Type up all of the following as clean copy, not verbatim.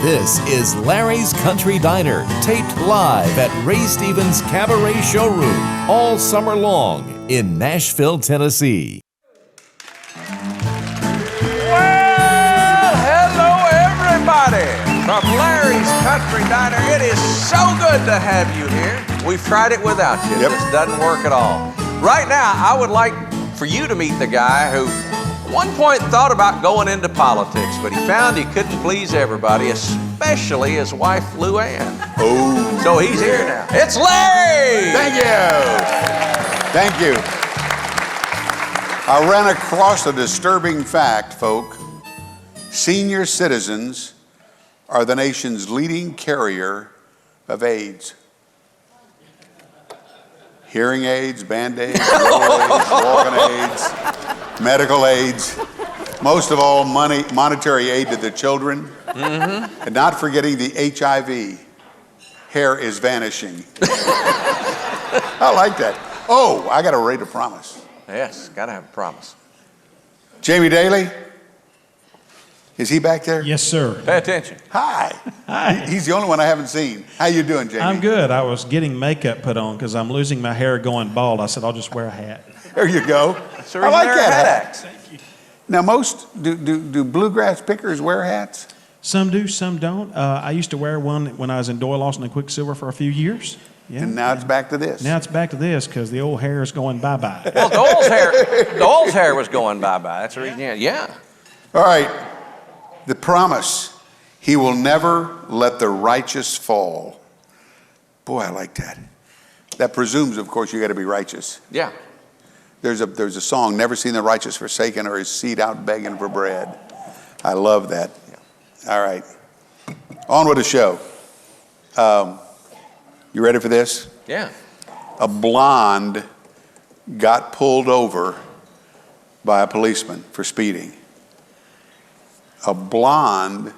This is Larry's Country Diner, taped live at Ray Stevens Cabaret Showroom all summer long in Nashville, Tennessee. Well, hello everybody from Larry's Country Diner. It is so good to have you here. We've tried it without you. Yep. This doesn't work at all. Right now, I would like for you to meet the guy who at one point thought about going into politics, but he found he couldn't please everybody, especially his wife, Lou Ann. Oh. So he's here now. It's Larry! Thank you. Thank you. I ran across a disturbing fact, folk. Senior citizens are the nation's leading carrier of AIDS. Hearing aids, Band-Aids, walking aids, medical aids. Most of all, monetary aid to the children. Mm-hmm. And not forgetting the HIV. Hair is vanishing. I like that. Oh, I got to read a promise. Yes, gotta have a promise. Jamie Dailey, is he back there? Yes, sir. Pay attention. Hi. Hi. He's the only one I haven't seen. How you doing, Jamie? I'm good. I was getting makeup put on because I'm losing my hair going bald. I said, I'll just wear a hat. There you go. That's the I reason like they're that hat hat. Thank you. Now, do bluegrass pickers wear hats? Some do, some don't. I used to wear one when I was in Doyle, Lawson, and Quicksilver for a few years. Yeah. And now it's back to this. Now it's back to this because the old hair is going bye-bye. Well, Dole's hair was going bye-bye. That's the reason. Yeah. All right. The promise. He will never let the righteous fall. Boy, I like that. That presumes, of course, you got to be righteous. Yeah. There's a song, never seen the righteous forsaken or his seed out begging for bread. I love that. All right. On with the show. You ready for this? Yeah. A blonde got pulled over by a policeman for speeding. A blonde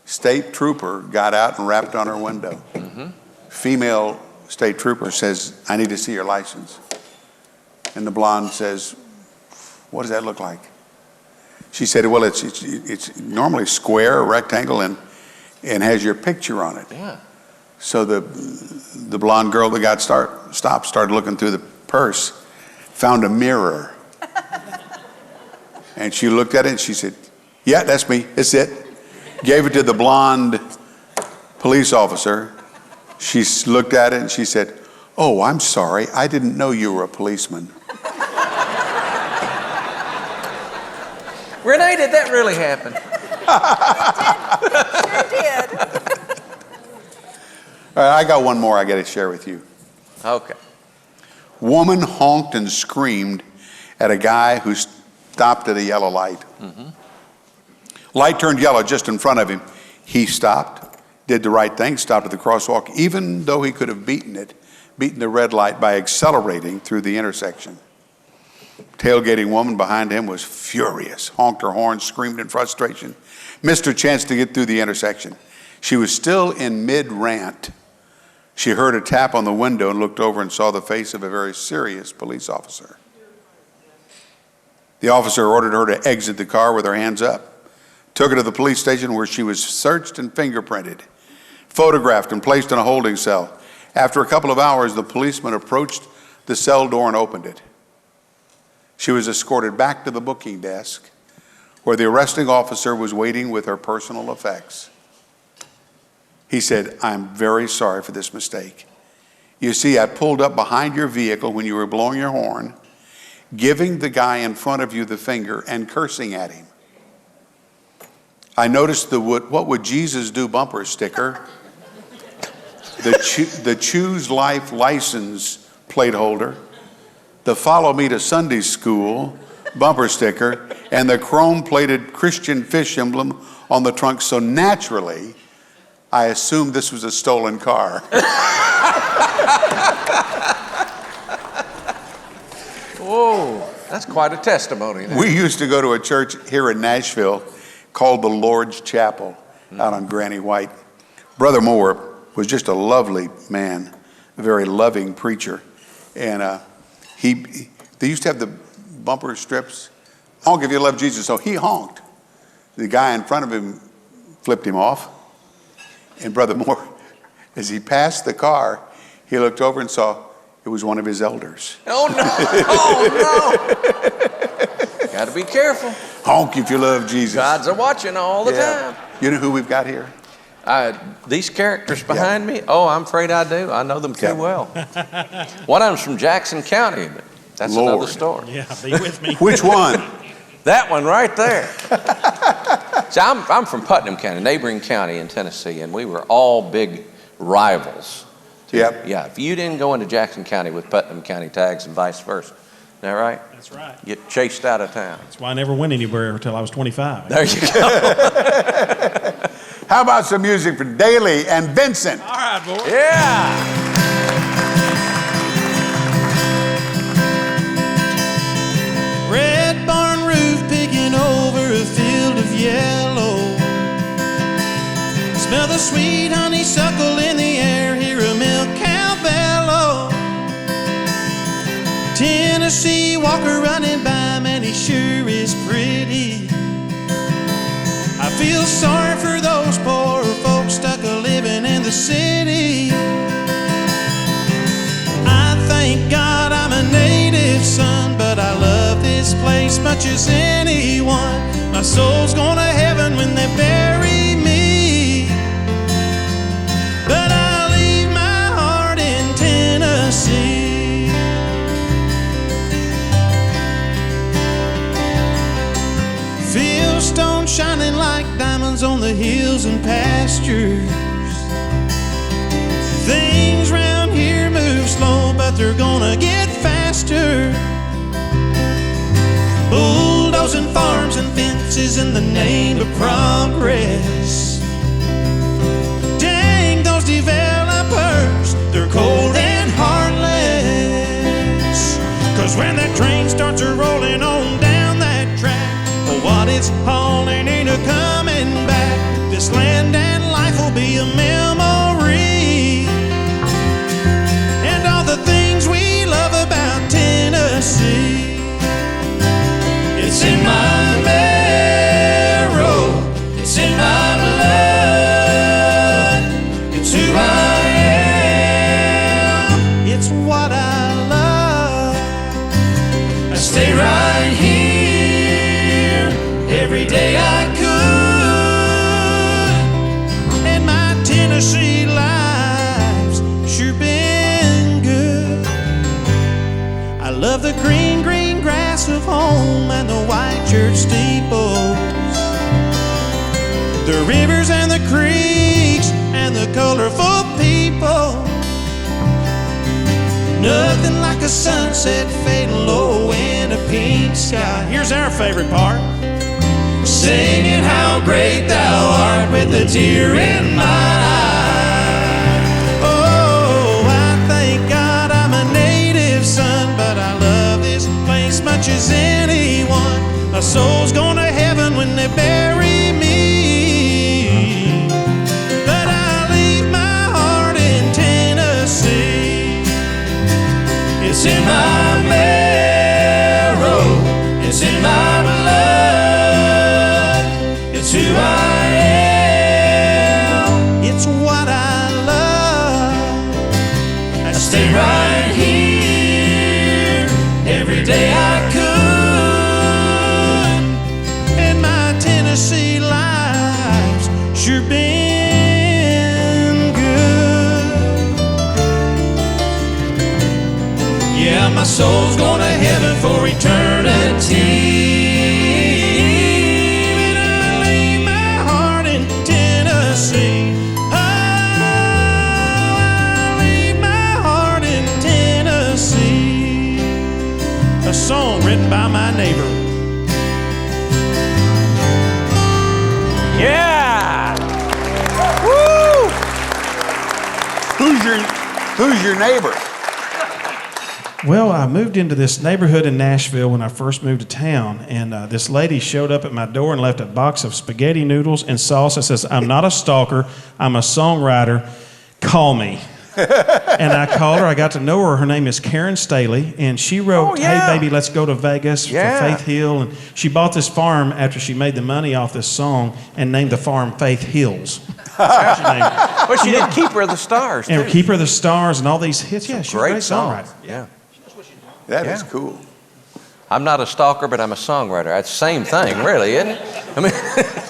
state trooper got out and rapped on her window. Mm-hmm. Female state trooper says, I need to see your license. And the blonde says, what does that look like? She said, well, it's normally square or rectangle and has your picture on it. Yeah. So the blonde girl that got stopped started looking through the purse, found a mirror. And she looked at it and she said, yeah, that's me, it's it. Gave it to the blonde police officer. She looked at it and she said, oh, I'm sorry, I didn't know you were a policeman. Renee, did that really happen? Sure did. All right, I got one more I got to share with you. Okay. Woman honked and screamed at a guy who stopped at a yellow light. Mm-hmm. Light turned yellow just in front of him. He stopped, did the right thing, stopped at the crosswalk, even though he could have beaten the red light by accelerating through the intersection. Tailgating woman behind him was furious, honked her horn, screamed in frustration, missed her chance to get through the intersection. She was still in mid-rant. She heard a tap on the window and looked over and saw the face of a very serious police officer. The officer ordered her to exit the car with her hands up, took her to the police station where she was searched and fingerprinted, photographed and placed in a holding cell. After a couple of hours, the policeman approached the cell door and opened it. She was escorted back to the booking desk where the arresting officer was waiting with her personal effects. He said, I'm very sorry for this mistake. You see, I pulled up behind your vehicle when you were blowing your horn, giving the guy in front of you the finger and cursing at him. I noticed the What Would Jesus Do bumper sticker, the Choose Life license plate holder, the Follow Me to Sunday School bumper sticker, and the chrome-plated Christian fish emblem on the trunk. So naturally, I assumed this was a stolen car. Whoa, that's quite a testimony. There. We used to go to a church here in Nashville called the Lord's Chapel out on Granny White. Brother Moore was just a lovely man, a very loving preacher. And they used to have the bumper strips, honk if you love Jesus. So he honked. The guy in front of him flipped him off. And Brother Moore, as he passed the car, he looked over and saw it was one of his elders. Oh, no. Oh, no. Got to be careful. Honk if you love Jesus. God's a-watching all the time. You know who we've got here? These characters behind me? Oh, I'm afraid I do. I know them too well. One of them's from Jackson County, but that's another story. Yeah, be with me. Which one? That one right there. See, I'm from Putnam County, neighboring county in Tennessee, and we were all big rivals. Yep. Yeah, if you didn't go into Jackson County with Putnam County tags and vice versa. Is that right? That's right. Get chased out of town. That's why I never went anywhere until I was 25. There you go. How about some music for Dailey and Vincent? All right, boy. Yeah. Red barn roof picking over a field of yellow. Smell the sweet honeysuckle in the air, hear a milk cow bellow. Tennessee walker running by, man, he sure is pretty. I feel sorry for those poor folks stuck a-living in the city. I thank God I'm a native son, but I love this place much as anyone. My soul's going to heaven when they bury me, but I leave my heart in Tennessee. Fieldstone shining like diamonds on the hills and pastures. Things round here move slow, but they're gonna get faster. Bulldozing farms and fences in the name of progress. Dang those developers, they're cold and heartless. 'Cause when that train starts rolling on down that track, what it's hauling ain't a coming back. This land and life will be a memory, and all the things we love about Tennessee. It's in my marrow, it's in my blood, it's who I am, it's what I love. I stay right here every day I could, and my Tennessee life's sure been good. I love the green, green grass of home and the white church steeples, the rivers and the creeks and the colorful people. Nothing like a sunset fading low in a pink sky. Here's our favorite part. Singing how great thou art with a tear in my eye. Oh, I thank God I'm a native son, but I love this place much as anyone. My soul's going to heaven when they bury me, but I leave my heart in Tennessee. It's in my marrow, it's in my blood, it's who I am, it's what I love. I stay right here every day I could, and my Tennessee life's sure been good. Yeah, my soul's going to heaven for eternity. A song written by my neighbor. Yeah! Woo! Who's your neighbor? Well, I moved into this neighborhood in Nashville when I first moved to town, and this lady showed up at my door and left a box of spaghetti noodles and sauce. It says, "I'm not a stalker, I'm a songwriter, call me." And I called her. I got to know her. Her name is Karen Staley, and she wrote, "Hey, baby, let's go to Vegas for Faith Hill." And she bought this farm after she made the money off this song and named the farm Faith Hills. That's what she named it. Well, she did Keeper of the Stars, too. And Keeper of the Stars and all these hits. Yeah, she's a great song. songwriter. Yeah. That is cool. I'm not a stalker, but I'm a songwriter. That's the same thing, really, isn't it? I mean,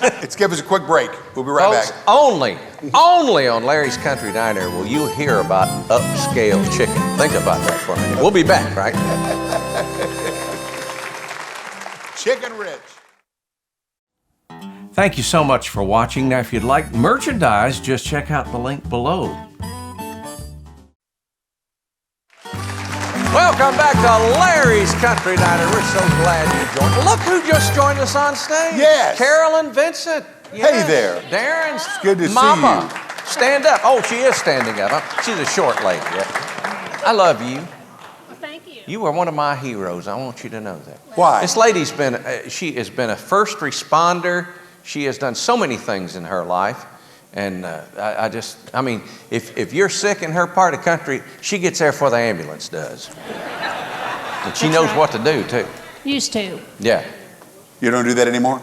Let's give us a quick break. We'll be right folks, back. only on Larry's Country Diner will you hear about upscale chicken. Think about that for a minute. We'll be back, right? Chicken Rich. Thank you so much for watching. Now, if you'd like merchandise, just check out the link below. Welcome back to Larry's Country Diner. We're so glad you joined. Look who just joined us on stage. Yes. Carolyn Vincent. Yes. Hey there. Darren's good to see mama. you. Stand up. Oh, she is standing up. She's a short lady. Yeah. I love you. Well, thank you. You are one of my heroes. I want you to know that. Why? This lady's been, she has been a first responder. She has done so many things in her life. And I mean, if you're sick in her part of the country, she gets there before the ambulance does. And she knows what to do, too. Used to. Yeah. You don't do that anymore?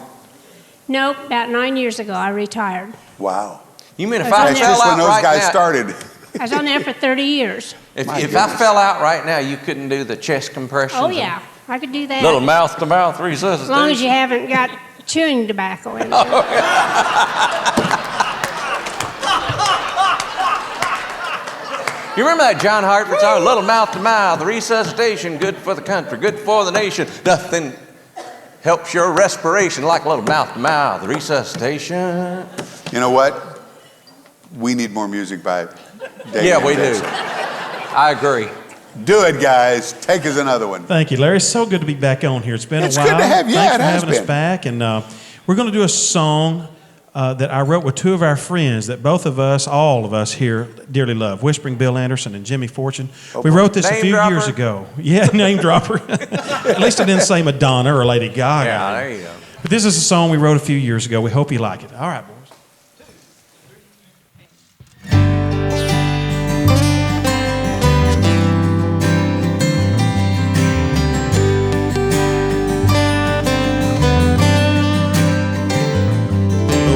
Nope, about 9 years ago, I retired. Wow. You mean if That's I That's fell just when out those right guys now, started. I was on there for 30 years. if My I goodness. fell out right now, you couldn't do the chest compressions? Oh, and yeah, I could do that. Little mouth-to-mouth resuscitation. As long as you haven't got chewing tobacco in there. You remember that John Hartford song, Little Mouth-to-Mouth, resuscitation, good for the country, good for the nation. Nothing helps your respiration like a little mouth-to-mouth resuscitation. You know what? We need more music by Dailey Yeah, we do. Vincent. I agree. Do it, guys. Take us another one. Thank you, Larry. It's so good to be back on here. It's been It's a while. good to have you. Thanks Yeah, for it has having us been. back. And we're going to do a song that I wrote with two of our friends that both of us, all of us here, dearly love. Whispering Bill Anderson and Jimmy Fortune. We wrote this a Name few dropper? years ago. Yeah, name dropper. At least I didn't say Madonna or Lady Gaga. Yeah, there you go. But this is a song we wrote a few years ago. We hope you like it. All right, boys.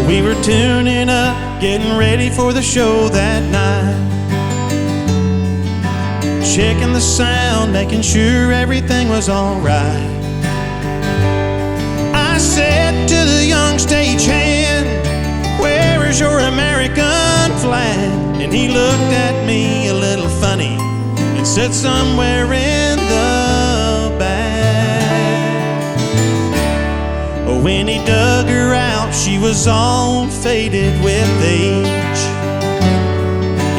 We were tuning up, getting ready for the show that night. Checking the sound, making sure everything was alright. I said to the young stagehand, "Where is your American flag?" And he looked at me a little funny and said, "Somewhere in the back." When he dug her out, she was all faded with age.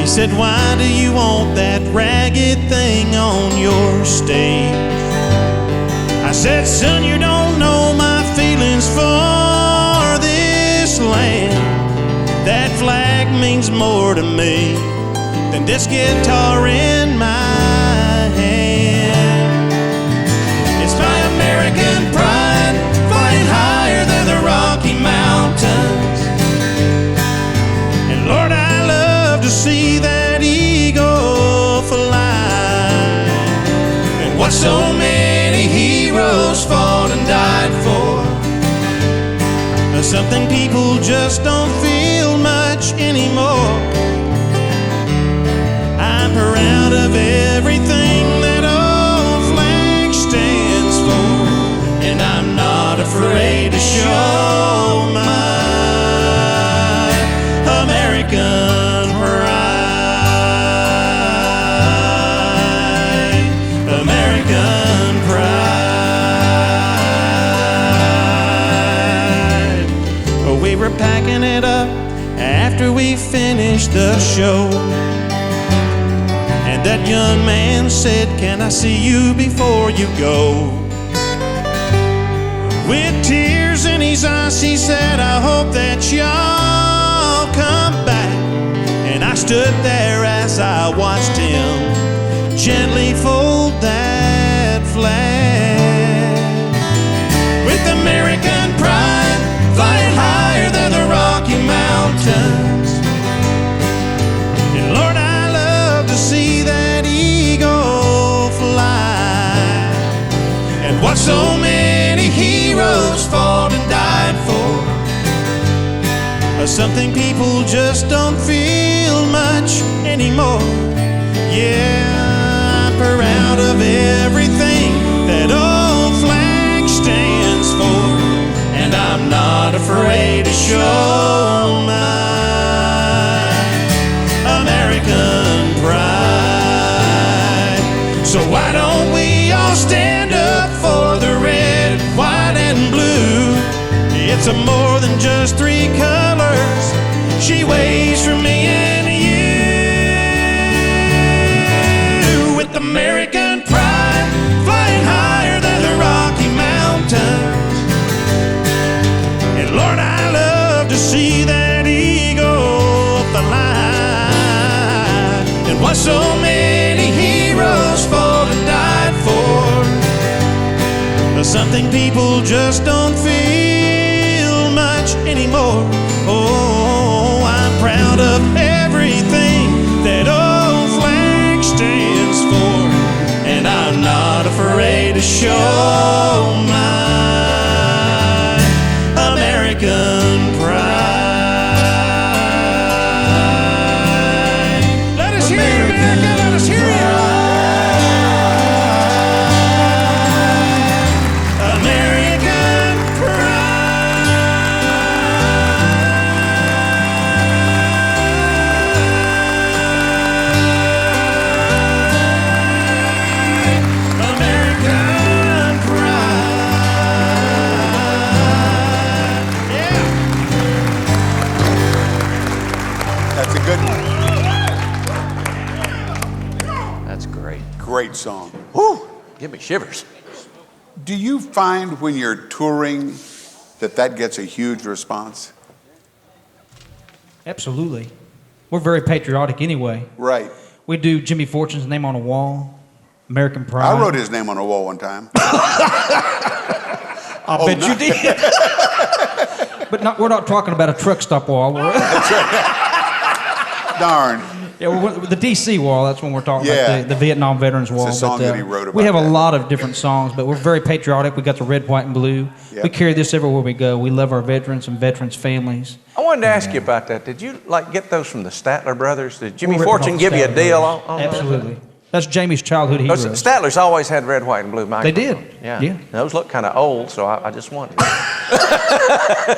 He said, "Why do you want that ragged thing on your stage?" I said, "Son, you don't know my feelings for this land. That flag means more to me than this guitar in my hand. It's my American pride, flying higher than the Rocky Mountains. And Lord, I love to see that eagle fly. And what so many heroes fought and died for, something people just don't feel much anymore. I'm proud of everything that old flag stands for, and I'm not afraid to show my American pride. American pride. We were packing it up after we finished the show, and that young man said, "Can I see you before you go?" With tears in his eyes, he said, "I hope that y'all come back." And I stood there as I watched him gently fold that flag. With American pride, flying higher than the Rocky Mountains. And Lord, I love to see that eagle fly. And what so many heroes fought and died for, something people just don't feel anymore. Yeah, I'm proud of everything that old flag stands for, and I'm not afraid to show my American pride. So why don't we all stand up for the red, white, and blue? It's a more than just three colors. She waves for me and you. With American pride, flying higher than the Rocky Mountains. And Lord, I love to see that eagle up the line. And what so many heroes fought and died for. Something people just don't feel much anymore. Oh, I'm proud of everything that old flag stands for, and I'm not afraid to show my American pride. Let us hear it, America, let us hear it. Great song. Whew, give me shivers. Do you find when you're touring that gets a huge response? Absolutely. We're very patriotic anyway. Right. We do Jimmy Fortune's Name on a Wall, American Pride. I wrote his name on a wall one time. I bet you did. But we're not talking about a truck stop wall. That's right. Darn. Yeah, the D.C. wall, that's when we're talking Yeah. about the Vietnam Veterans Wall. It's a song that he wrote about we have that. a lot of different songs, but we're very patriotic. We got the red, white, and blue. Yep. We carry this everywhere we go. We love our veterans and veterans' families. I wanted to ask you about that. Did you get those from the Statler brothers? Did Jimmy We're ripping Fortune off give the you a Statler deal brothers. on Absolutely. That's Jamie's childhood those? heroes. Statler's always had red, white, and blue microphones. They did. Yeah. Those look kind of old, so I just wanted.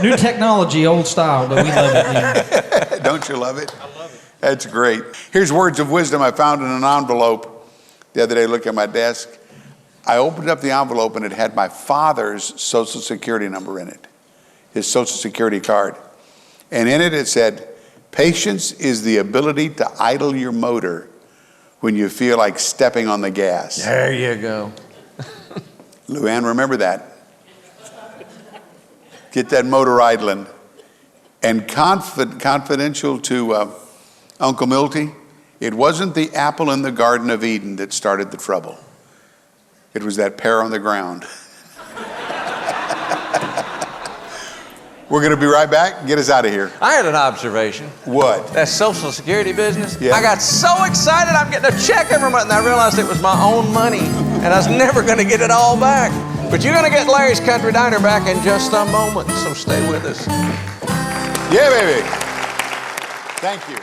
New technology, old style, but we love it. Yeah. Don't you love it? I love it. That's great. Here's words of wisdom I found in an envelope the other day. Look at my desk. I opened up the envelope and it had my father's Social Security number in it, his Social Security card. And in it, it said, patience is the ability to idle your motor when you feel like stepping on the gas. There you go. Luann, remember that. Get that motor idling. And confidential to Uncle Milty, it wasn't the apple in the Garden of Eden that started the trouble. It was that pear on the ground. We're going to be right back. Get us out of here. I had an observation. What? That Social Security business. Yeah. I got so excited I'm getting a check every month, and I realized it was my own money, and I was never going to get it all back. But you're going to get Larry's Country Diner back in just a moment, so stay with us. Yeah, baby. Thank you.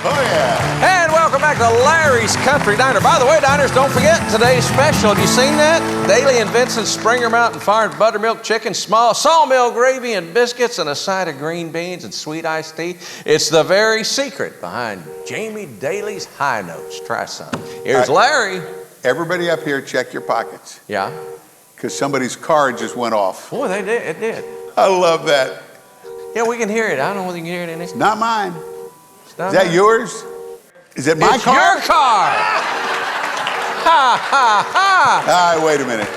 Oh, yeah. And welcome back to Larry's Country Diner. By the way, diners, don't forget today's special. Have you seen that? Dailey and Vincent Springer Mountain Farms buttermilk chicken, small sawmill gravy and biscuits, and a side of green beans and sweet iced tea. It's the very secret behind Jamie Dailey's high notes. Try some. Here's Larry. Everybody up here, check your pockets. Yeah. Because somebody's card just went off. Boy, they did. It did. I love that. Yeah, we can hear it. I don't know whether you can hear it in this. Not mine. It's not Is that mine. yours? Is it my It's car? your car. Ha, ha, ha. All right, wait a minute.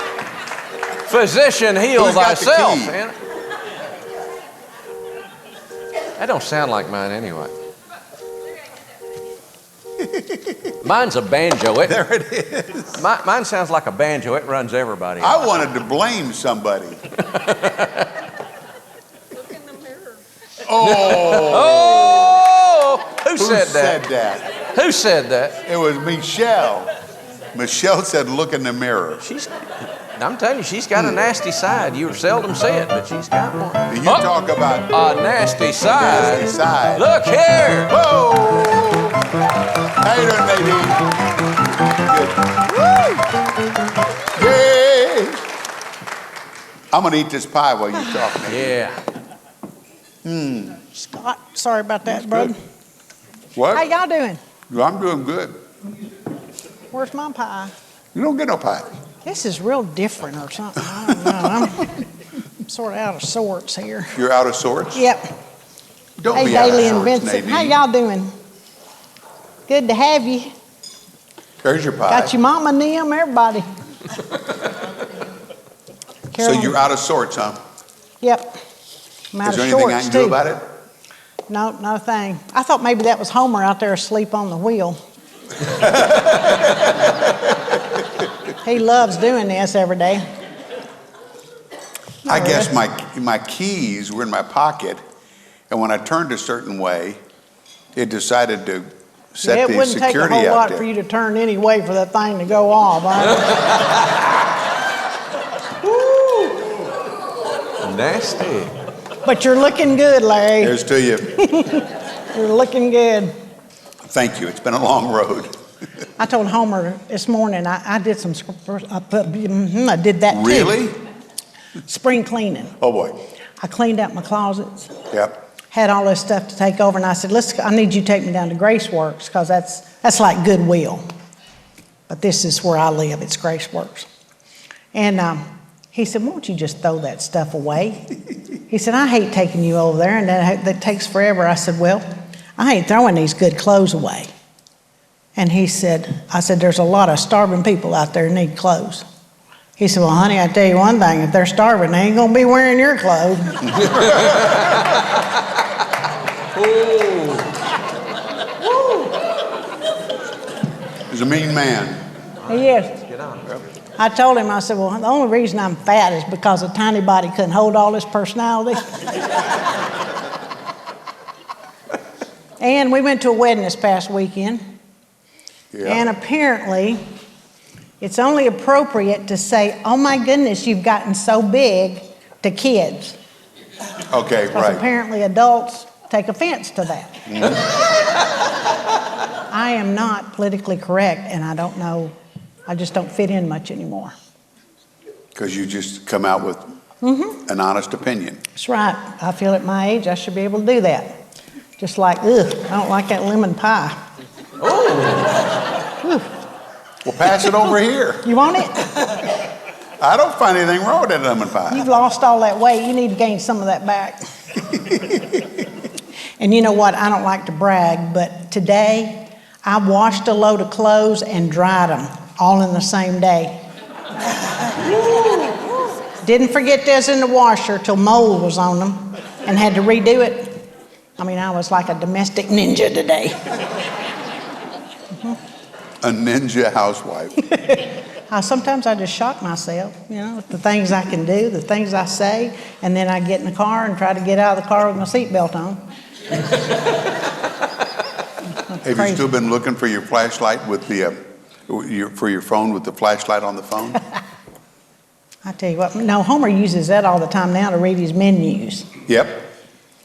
Physician, heal Who's got the thyself. key? Man. That don't sound like mine anyway. Mine's a banjo. There it is. Mine sounds like a banjo. It runs everybody. I wanted to blame somebody. Oh! Who said that? that? Who said that? It was Michelle. Michelle said, look in the mirror. I'm telling you, she's got a nasty side. You seldom see it, but she's got one. You talk about A nasty side. nasty side. Look here. Whoa! How you doing, baby? Good. Yay! I'm gonna eat this pie while you talk, man. Yeah. Scott, sorry about that, bud. What? How y'all doing? I'm doing good. Where's my pie? You don't get no pie. This is real different or something. I don't know. I'm sort of out of sorts here. You're out of sorts? Yep. Don't Hey, be out of Dailey and sorts, Vincent. Nadine. How y'all doing? Good to have you. There's your pie. Got your mama, Nim, everybody. So you're out of sorts, huh? Yep. I'm out Is there of anything I sorts, can do too. about it? No, not a thing. I thought maybe that was Homer out there asleep on the wheel. He loves doing this every day. I guess my keys were in my pocket, and when I turned a certain way, it decided to set It the wouldn't take a security whole out lot there. for you to turn any way for that thing to go off. Nasty. But you're looking good, Larry. Here's to you. You're looking good. Thank you. It's been a long road. I told Homer this morning I did some I did that too. Really? Spring cleaning. Oh boy. I cleaned out my closets. Yep. Had all this stuff to take over, and I said, I need you to take me down to Graceworks, because that's like Goodwill. But this is where I live, it's Graceworks. And he said, won't you just throw that stuff away? He said, I hate taking you over there, and that takes forever. I said, well, I ain't throwing these good clothes away. And I said, there's a lot of starving people out there who need clothes. He said, well, honey, I tell you one thing, if they're starving, they ain't gonna be wearing your clothes. He's a mean man. He is. I told him, I said, well, the only reason I'm fat is because a tiny body couldn't hold all this personality. And we went to a wedding this past weekend. Yeah. And apparently, it's only appropriate to say, oh my goodness, you've gotten so big, to kids. Okay, Because right. apparently adults take offense to that. Mm-hmm. I am not politically correct, and I don't know, I just don't fit in much anymore. Because you just come out with an honest opinion. That's right. I feel at my age I should be able to do that. Just like, ugh, I don't like that lemon pie. Well, pass it over here. You want it? I don't find anything wrong with that lemon pie. You've lost all that weight. You need to gain some of that back. And you know what? I don't like to brag, but today I washed a load of clothes and dried them all in the same day. Didn't forget this in the washer till mold was on them and had to redo it. I mean, I was like a domestic ninja today. A ninja housewife. Sometimes I just shock myself, you know, the things I can do, the things I say, and then I get in the car and try to get out of the car with my seatbelt on. Have you still been looking for your flashlight with the, for your phone with the flashlight on the phone? I tell you what, no, Homer uses that all the time now to read his menus. Yep.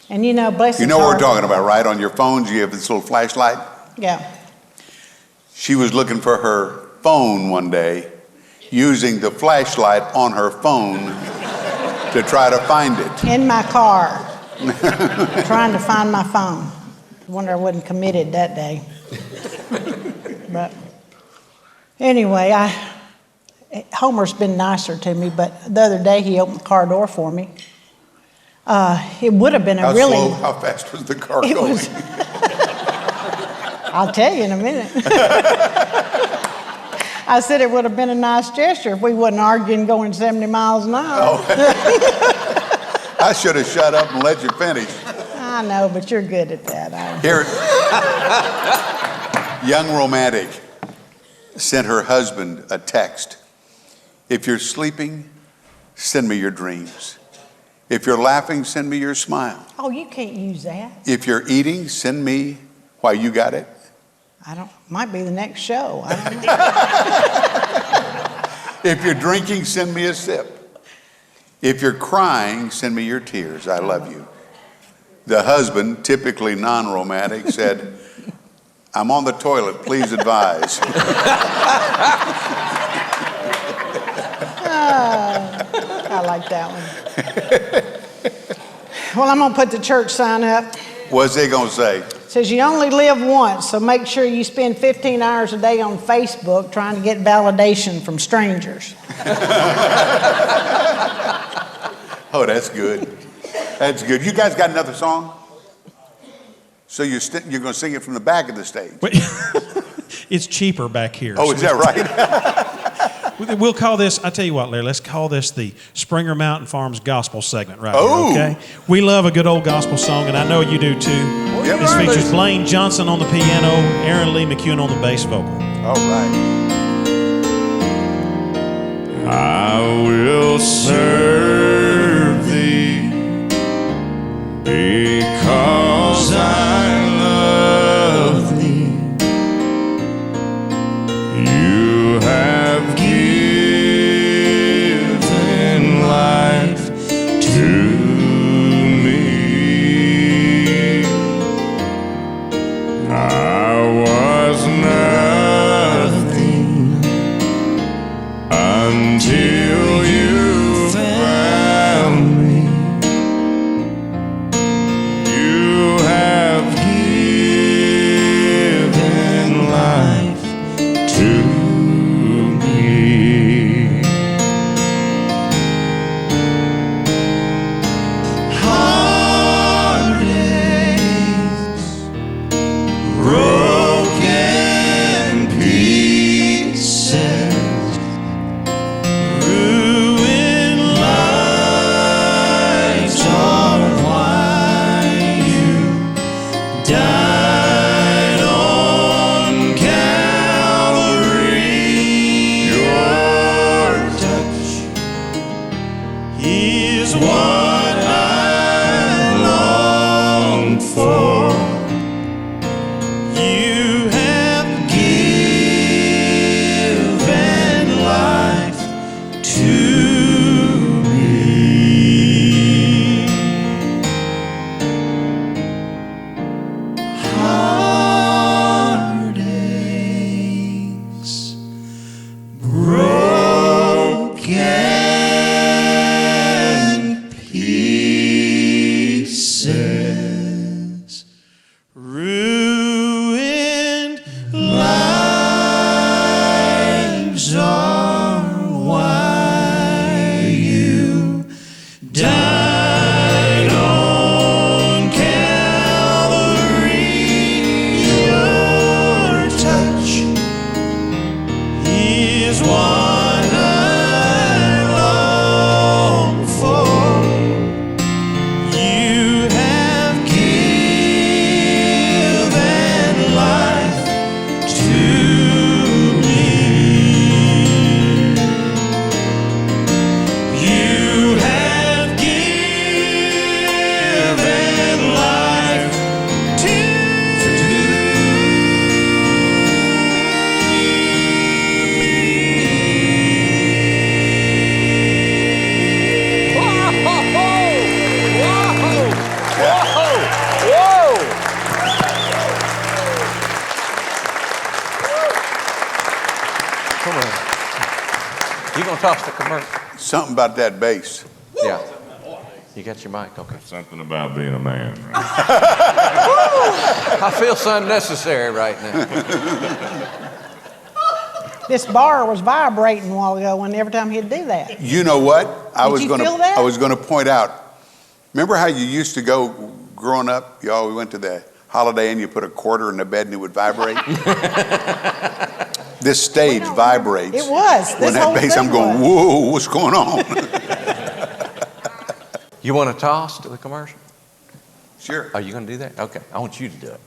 And you know, bless You his know what we're heart- talking about, right? On your phones, you have this little flashlight. Yeah. She was looking for her phone one day, using the flashlight on her phone to try to find it. In my car, trying to find my phone. I wonder I wasn't committed that day. But anyway, Homer's been nicer to me, but the other day he opened the car door for me. It would have been How fast was the car It going? was- I'll tell you in a minute. I said it would have been a nice gesture if we wasn't arguing going 70 miles an hour. I should have shut up and let you finish. I know, but you're good at that. Here, young romantic sent her husband a text. If you're sleeping, send me your dreams. If you're laughing, send me your smile. Oh, you can't use that. If you're eating, send me why you got it. Might be the next show. I don't If you're drinking, send me a sip. If you're crying, send me your tears. I love you. The husband, typically non-romantic, said, I'm on the toilet, please advise. I like that one. Well, I'm going to put the church sign up. What's they going to say? It says you only live once, so make sure you spend 15 hours a day on Facebook trying to get validation from strangers. Oh, that's good. That's good. You guys got another song? So you're going to sing it from the back of the stage? It's cheaper back here. Oh, is that right? We'll call this, I tell you what, Larry, let's call this the Springer Mountain Farms Gospel segment right Oh. here, okay? We love a good old gospel song, and I know you do too. Yep. This features Blaine Johnson on the piano, Aaron Lee McEwen on the bass vocal. All right. I will serve thee because I love thee. You have given life to me. I was nothing until you found me. You have given life to me. Heartaches, broken pieces, ruined lives are why you died on Calvary. Your touch is what I long for. You have given life to me. Heartaches, broken pieces, ruined lives are why you died on Calvary. Your touch is what I long for. You have given life to me. You have given life to Come on. You gonna toss the commercial? Something about that bass. Yeah. You got your mic? Okay. Something about being a man. I feel so unnecessary right now. This bar was vibrating a while ago when every time he'd do that. You know what? Did you feel that? I was going to point out. Remember how you used to go growing up? You always went to the Holiday Inn. You put a quarter in the bed and it would vibrate. This stage vibrates. It was. When This that whole bass, I'm thing going, was. whoa, what's going on? You want to toss to the commercial? Sure. Are you going to do that? Okay. I want you to do it.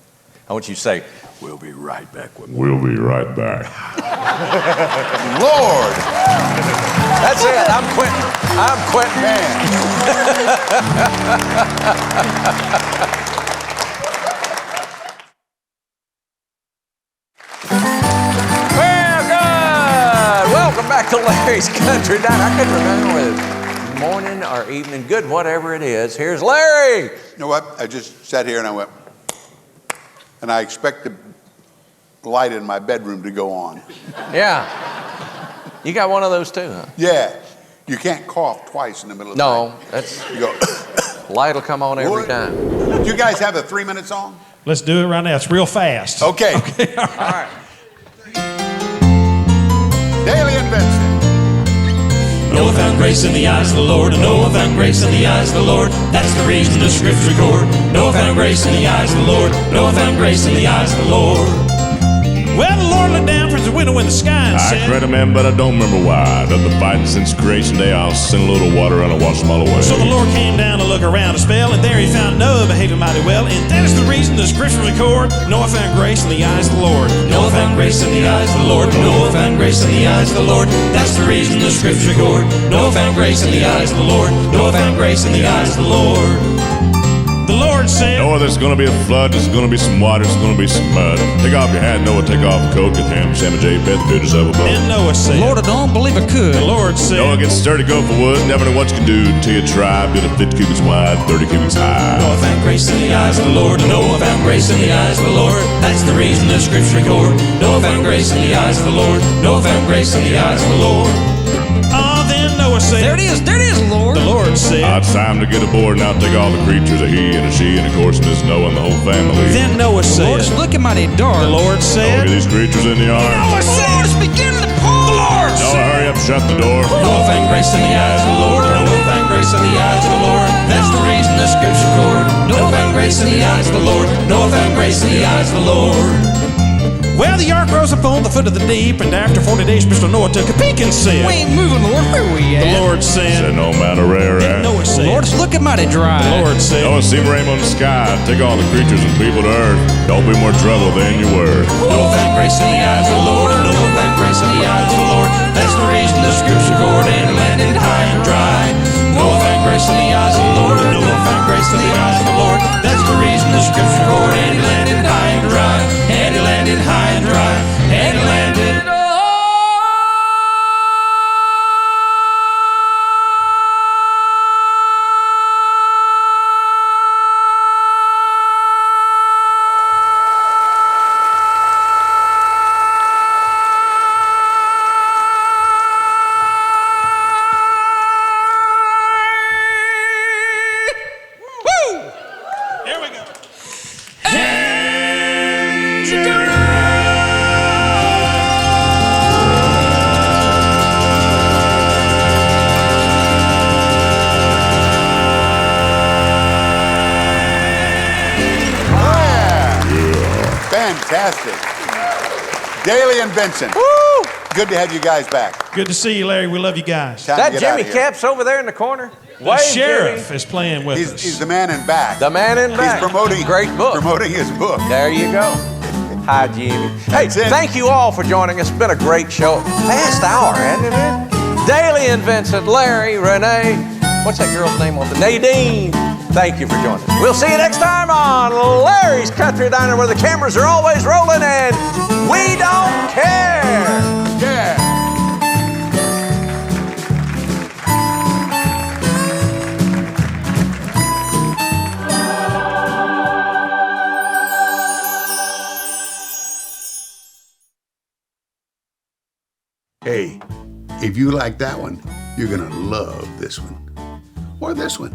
I want you to say, we'll be right back with We'll be right back. Lord, That's it. I'm quitting. I'm quitting. Well, good. Welcome back back to Larry's Country Diner. I couldn't remember whether it's morning or evening. Good, whatever it is. Here's Larry. You know what? I just sat here and I went, and I expect the light in my bedroom to go on. Yeah. You got one of those too, huh? Yeah. You can't cough twice in the middle of the No, night. that's You go, light will come on every time. do you guys have a 3-minute song? Let's do it right now. It's real fast. Okay. All right. Dailey and Vincent. Noah found grace in the eyes of the Lord, and Noah found grace in the eyes of the Lord. That's the reason the scriptures record. Noah found grace in the eyes of the Lord. Noah found grace in the eyes of the Lord. Well, the Lord looked down from his window in the sky and I said, credit man, but I don't remember why. Done the fighting since creation day. I'll send a little water and I'll wash them all away. So the Lord came down to look around a spell, and there he found Noah behaving mighty well. And that is the reason the scriptures record. Noah found grace in the eyes of the Lord. Noah found grace in the eyes of the Lord. Noah found grace in the eyes of the Lord. That's the reason the scriptures record. Noah found grace in the eyes of the Lord. Noah found grace in the eyes of the Lord. The Lord said, Noah, there's gonna be a flood, there's gonna be some water, there's gonna be some mud. Take off your hat, Noah, take off your coat, get ham, Sam, and Jay, pet the builders up above. and Noah said, Lord, I don't believe I could. the Lord said, Noah, get sturdy, go for wood, never know what you can do till you try. Build a 50 cubits wide, 30 cubits high. Noah found grace in the eyes of the Lord. Noah found grace in the eyes of the Lord. That's the reason the scripture record. Noah found grace in the eyes of the Lord. Noah found grace in the eyes of the Lord. Then Noah said, There it is, Lord. the Lord said, It's time to get aboard, now take all the creatures, a he and a she, and of course Miss Noah and the whole family. then Noah said, Lord, it's looking mighty dark. the Lord Look said, at these creatures in the ark. Noah said, It's beginning to pour. the Lord Noah, said, hurry up, shut the door. Noah found grace in the eyes of the Lord. Noah found grace in the eyes of the Lord. That's the reason the scripture record. Noah found grace in the eyes of the Lord. Noah found grace in the eyes of the Lord. Well, the ark rose up on the foot of the deep, and after 40 days, Mr. Noah took a peek and said, We ain't moving, Lord. Where are we the at? Lord said, Said no matter where then at. Noah said, Lord, it's looking mighty dry. the Lord said, Noah, see rainbow in the sky, take all the creatures and people to earth. Don't be more trouble than you were. Noah found grace in the eyes of the Lord. Noah found grace in the eyes of the Lord. That's the reason the scripture record, and it landed high and dry. Noah found grace in the eyes of the Lord. Noah found grace in the eyes of the Lord. That's the reason the scripture record, and it landed high and dry. And it landed high and dry. And it landed. Here we go. Fantastic. Dailey and Vincent. Good to have you guys back. Good to see you, Larry. We love you guys. Time to That get out Jimmy of here. Cap's over there in the corner. The Wave, sheriff Jimmy. is playing with us. He's the man in back. The man in back. He's promoting Great book. Promoting his book. There you go. Hi, Jimmy. Hey, That's it. thank you all for joining us. It's been a great show. Fast hour, hasn't it? Dailey and Vincent, Larry, Renee. What's that girl's name on the Nadine? Thank you for joining us. We'll see you next time on Larry's Country Diner, where the cameras are always rolling and we don't care. Yeah. Hey, if you like that one, you're gonna love this one. Or this one.